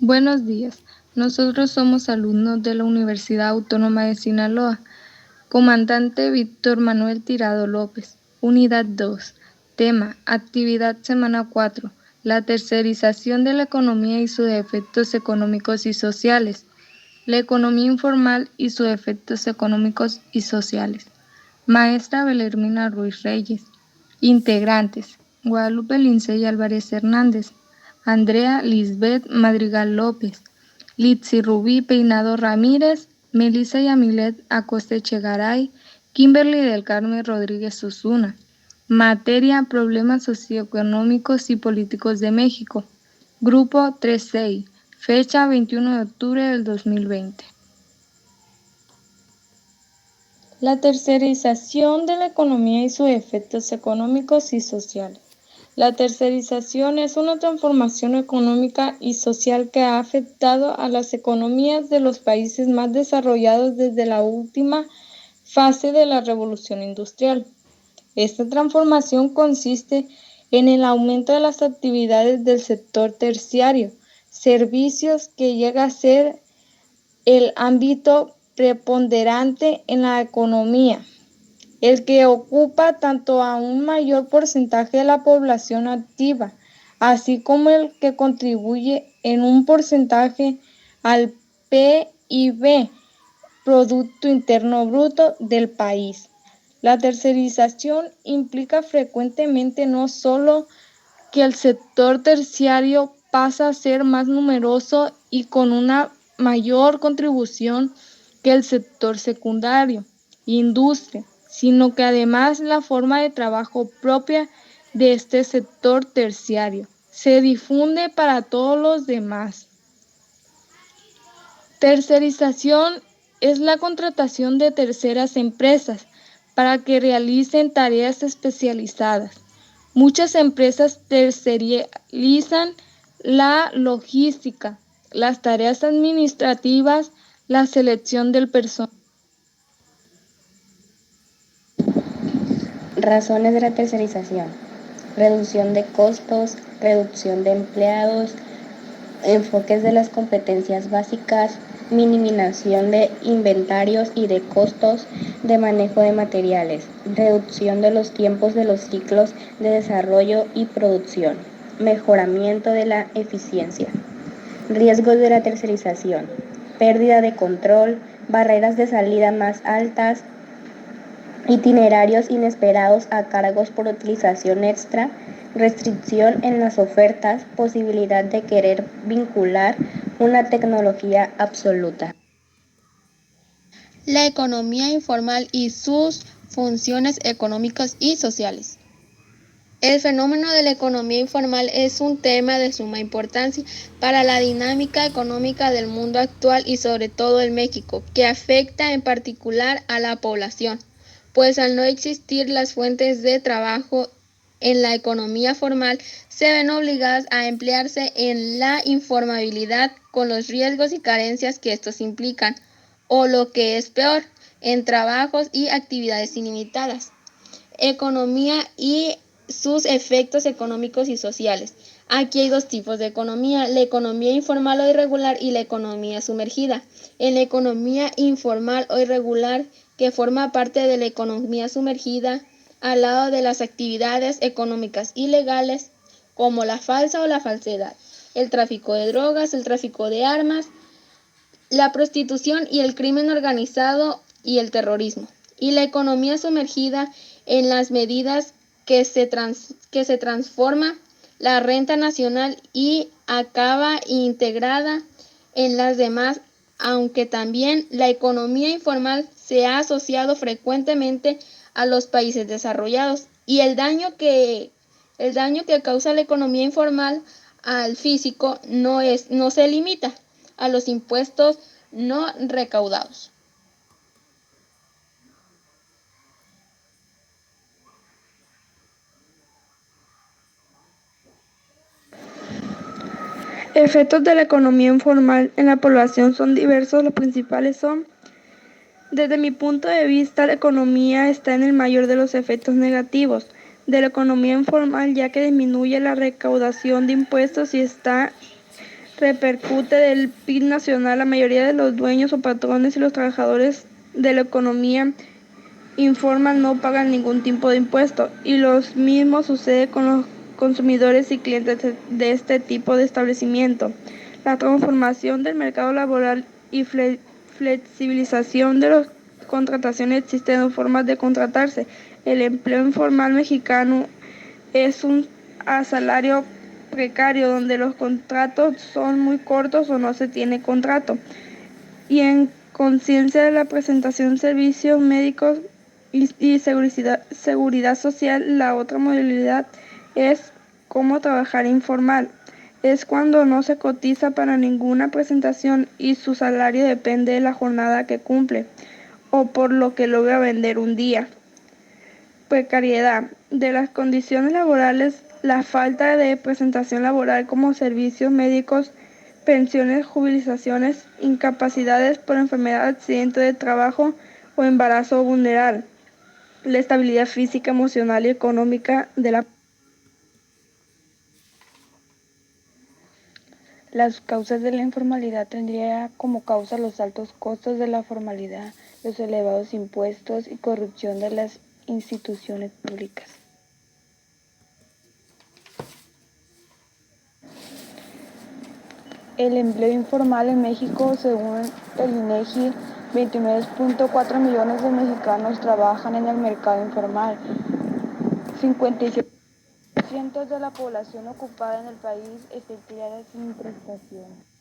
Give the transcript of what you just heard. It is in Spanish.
Buenos días. Nosotros somos alumnos de la Universidad Autónoma de Sinaloa. Comandante Víctor Manuel Tirado López. Unidad 2. Tema: Actividad semana 4. La tercerización de la economía y sus efectos económicos y sociales. La economía informal y sus efectos económicos y sociales. Maestra Belermina Ruiz Reyes. Integrantes: Guadalupe Lincey Álvarez Hernández, Andrea Lisbeth Madrigal López, Litzy Rubí Peinado Ramírez, Melissa Yamilet Acosta Echegaray, Kimberly del Carmen Rodríguez Osuna. Materia: Problemas socioeconómicos y políticos de México. Grupo 3-6. Fecha: 21 de octubre del 2020. La tercerización de la economía y sus efectos económicos y sociales. La tercerización es una transformación económica y social que ha afectado a las economías de los países más desarrollados desde la última fase de la revolución industrial. Esta transformación consiste en el aumento de las actividades del sector terciario, servicios que llega a ser el ámbito preponderante en la economía, el que ocupa tanto a un mayor porcentaje de la población activa, así como el que contribuye en un porcentaje al PIB, Producto Interno Bruto del país. La tercerización implica frecuentemente no solo que el sector terciario pasa a ser más numeroso y con una mayor contribución que el sector secundario, industria, sino que además la forma de trabajo propia de este sector terciario se difunde para todos los demás. Tercerización es la contratación de terceras empresas para que realicen tareas especializadas. Muchas empresas tercerizan la logística, las tareas administrativas, la selección del personal. Razones de la tercerización: reducción de costos, reducción de empleados, enfoques de las competencias básicas, minimización de inventarios y de costos de manejo de materiales, reducción de los tiempos de los ciclos de desarrollo y producción, mejoramiento de la eficiencia. Riesgos de la tercerización: pérdida de control, barreras de salida más altas, itinerarios inesperados a cargos por utilización extra, restricción en las ofertas, posibilidad de querer vincular una tecnología absoluta. La economía informal y sus funciones económicas y sociales. El fenómeno de la economía informal es un tema de suma importancia para la dinámica económica del mundo actual y sobre todo en México, que afecta en particular a la población, pues al no existir las fuentes de trabajo en la economía formal, se ven obligadas a emplearse en la informabilidad con los riesgos y carencias que estos implican, o lo que es peor, en trabajos y actividades ilimitadas. Economía y sus efectos económicos y sociales. Aquí hay dos tipos de economía: la economía informal o irregular y la economía sumergida. En la economía informal o irregular, que forma parte de la economía sumergida, al lado de las actividades económicas ilegales, como la falsa o la falsedad, el tráfico de drogas, el tráfico de armas, la prostitución y el crimen organizado y el terrorismo. Y la economía sumergida, en las medidas que se transforma la renta nacional y acaba integrada en las demás, aunque también la economía informal se ha asociado frecuentemente a los países desarrollados, y el daño que causa la economía informal al físico no se limita a los impuestos no recaudados. Efectos de la economía informal en la población son diversos. Los principales son: desde mi punto de vista, la economía está en el mayor de los efectos negativos de la economía informal, ya que disminuye la recaudación de impuestos y está repercute del PIB nacional. La mayoría de los dueños o patrones y los trabajadores de la economía informal no pagan ningún tipo de impuesto, y lo mismo sucede con los consumidores y clientes de este tipo de establecimiento. La transformación del mercado laboral y flexibilización de las contrataciones. Existen dos formas de contratarse. El empleo informal mexicano es un a salario precario, donde los contratos son muy cortos o no se tiene contrato. Y en conciencia de la prestación de servicios médicos y seguridad social, la otra modalidad es como trabajar informal. Es cuando no se cotiza para ninguna prestación y su salario depende de la jornada que cumple o por lo que logra vender un día. Precariedad de las condiciones laborales, la falta de prestación laboral como servicios médicos, pensiones, jubilaciones, incapacidades por enfermedad, accidente de trabajo o embarazo vulnerar, la estabilidad física, emocional y económica de la. Las causas de la informalidad tendría como causa los altos costos de la formalidad, los elevados impuestos y corrupción de las instituciones públicas. El empleo informal en México, según el INEGI, 29.4 millones de mexicanos trabajan en el mercado informal. 57% de la población ocupada en el país está empleada sin prestación.